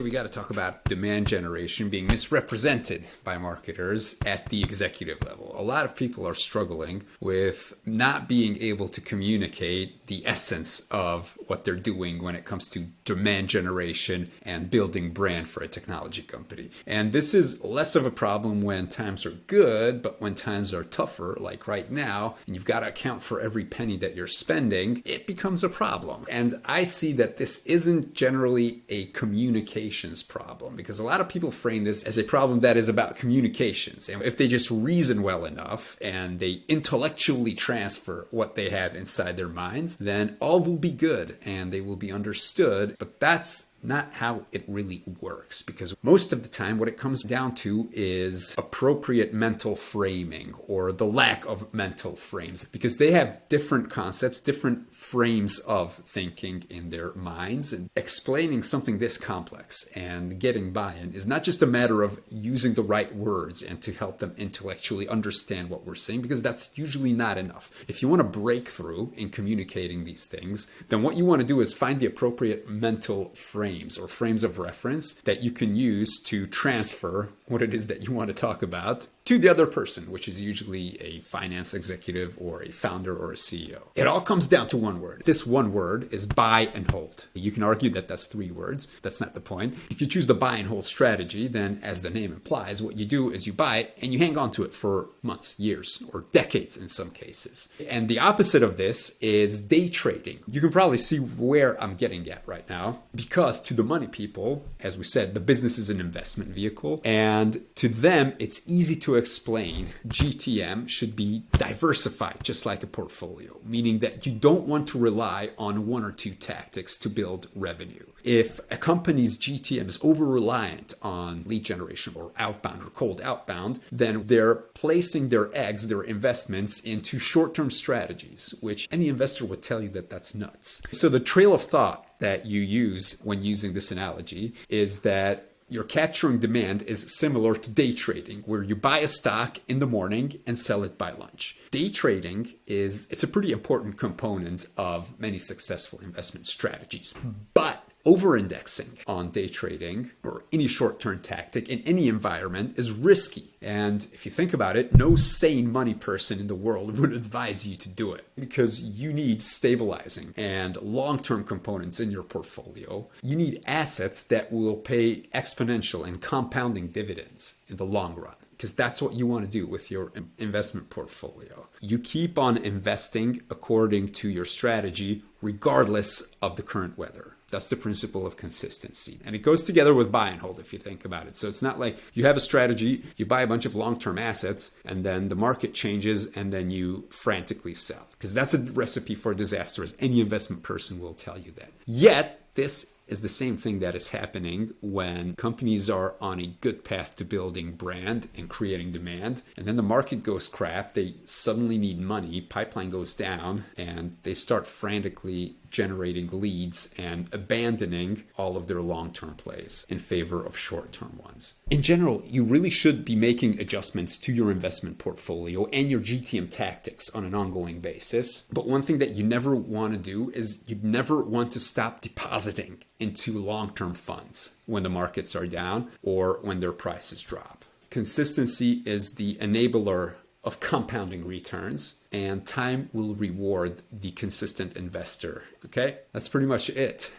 We got to talk about demand generation being misrepresented by marketers at the executive level. A lot of people are struggling with not being able to communicate the essence of what they're doing when it comes to demand generation and building brand for a technology company. And this is less of a problem when times are good, but when times are tougher, like right now, and you've got to account for every penny that you're spending, it becomes a problem. And I see that this isn't generally a communications problem, because a lot of people frame this as a problem that is about communications. And if they just reason well enough and they intellectually transfer what they have inside their minds, then all will be good and they will be understood. But that's not how it really works, because most of the time what it comes down to is appropriate mental framing or the lack of mental frames, because they have different concepts, different frames of thinking in their minds. And explaining something this complex and getting buy-in is not just a matter of using the right words and to help them intellectually understand what we're saying, because that's usually not enough. If you want to break through in communicating these things, then what you want to do is find the appropriate mental frame or frames of reference that you can use to transfer what it is that you want to talk about to the other person, which is usually a finance executive or a founder or a CEO. It all comes down to one word. This one word is buy and hold. You can argue that that's 3 words. That's not the point. If you choose the buy and hold strategy, then as the name implies, what you do is you buy it and you hang on to it for months, years, or decades in some cases. And the opposite of this is day trading. You can probably see where I'm getting at right now, because to the money people, as we said, the business is an investment vehicle, and to them, it's easy to explain GTM should be diversified, just like a portfolio, meaning that you don't want to rely on 1 or 2 tactics to build revenue. If a company's GTM is over-reliant on lead generation or outbound or cold outbound, then they're placing their eggs, their investments into short-term strategies, which any investor would tell you that that's nuts. So the trail of thought that you use when using this analogy is that your capturing demand is similar to day trading, where you buy a stock in the morning and sell it by lunch. Day trading it's a pretty important component of many successful investment strategies. But over-indexing on day trading or any short-term tactic in any environment is risky. And if you think about it, no sane money person in the world would advise you to do it, because you need stabilizing and long-term components in your portfolio. You need assets that will pay exponential and compounding dividends in the long run, because that's what you want to do with your investment portfolio. You keep on investing according to your strategy, regardless of the current weather. That's the principle of consistency. And it goes together with buy and hold if you think about it. So it's not like you have a strategy, you buy a bunch of long-term assets, and then the market changes and then you frantically sell. Because that's a recipe for disaster, as any investment person will tell you that. Yet, this is the same thing that is happening when companies are on a good path to building brand and creating demand. And then the market goes crap. They suddenly need money. Pipeline goes down and they start frantically generating leads and abandoning all of their long-term plays in favor of short-term ones. In general, you really should be making adjustments to your investment portfolio and your GTM tactics on an ongoing basis. But one thing that you never want to do is you'd never want to stop depositing into long-term funds when the markets are down or when their prices drop. Consistency is the enabler of compounding returns, and time will reward the consistent investor. Okay, that's pretty much it.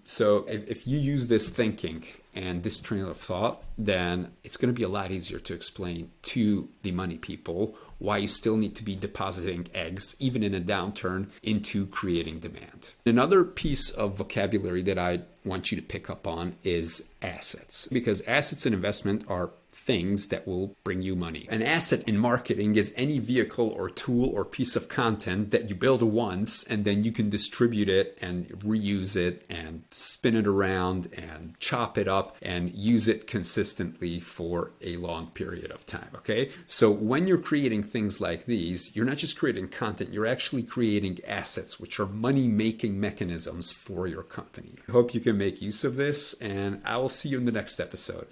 So if you use this thinking and this train of thought, then it's going to be a lot easier to explain to the money people why you still need to be depositing eggs, even in a downturn, into creating demand. Another piece of vocabulary that I want you to pick up on is assets, because assets and investment are things that will bring you money. An asset in marketing is any vehicle or tool or piece of content that you build once and then you can distribute it and reuse it and spin it around and chop it up and use it consistently for a long period of time. Okay? So when you're creating things like these, you're not just creating content, you're actually creating assets, which are money-making mechanisms for your company. I hope you can make use of this, and I will see you in the next episode.